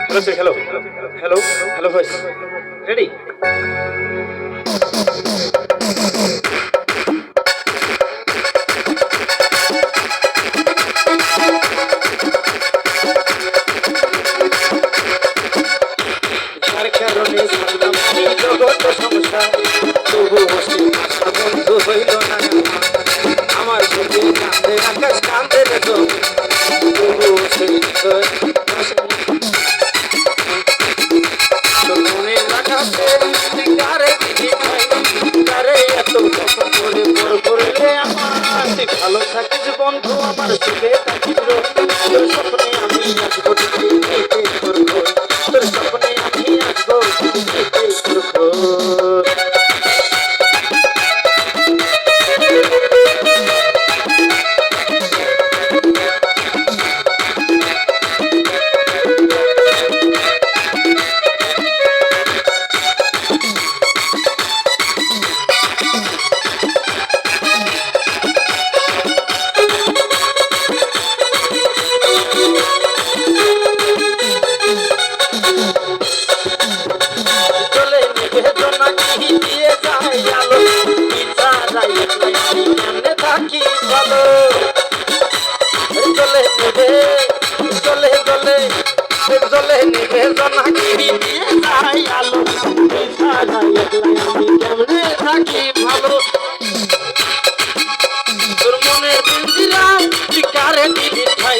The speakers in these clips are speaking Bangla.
Hello, say hello. Hello, hello, voice. Ready? যার কারণে সারলাম এই জগৎ সংসার, তবু অসীম আশা বন্ধু হইল না আমার চোখে কান্দে আকাশ কান্দে রে জমি, তবু সেই হৃদয় মনে লাগাতে কারে দিদি ভাই, কারে এত যখন করে বড় করলে আমার, তুই ভালো থাকিস বন্ধু আমার সুখে থাকিস, তোর স্বপ্নে আমি আসবো নিতে তোর ঘর, তোর স্বপ্নে আমি আসবো নিতে তোর ঘর। চলে নিবেদনা কি দিয়ে যায় আলো, বিচারাই একলাই আমি কেমনে থাকি ভালো। চলে নিবে চলে চলে চলে নিবেদনা কি দিয়ে যায় আলো, বিচারাই একলাই আমি কেমনে থাকি ভালো। তোর মনে পিঞ্জিরায় তুই কারে দিলি ঠাই,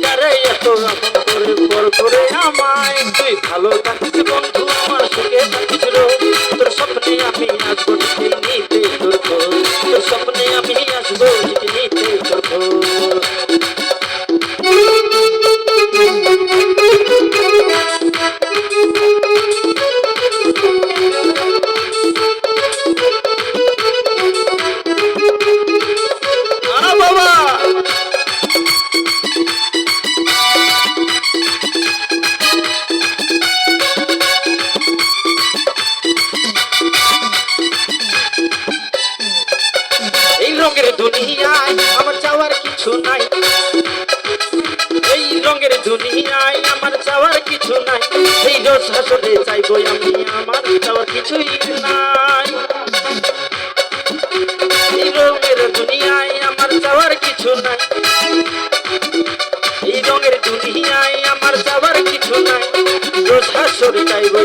কারে এত আপন করে পর করে আমায়, তুই ভালো থাকিস বন্ধু আমার সুখে থাকিস রো, তোর স্বপ্নে আমি আসবো ঠিক নিতে তোর ঘর, তোর স্বপ্নে আমি আসবো ঠিক নিতে তোর ঘর। বাবা এই রঙের দুনিয়ায় আমার চাওয়ার কিছু নাই, এই রঙের দুনিয়ায় আমার চাওয়ার কিছু নাই, এই রোজ হাসলে চাইবো আমি আমার চাওয়ার কিছুই নাই। এই রঙের দুনিয়ায় আমার চাওয়ার কিছু নাই, এই রঙের দুনিয়ায় আমার চাওয়ার কিছু নাই, রোজ হাসলে চাইবো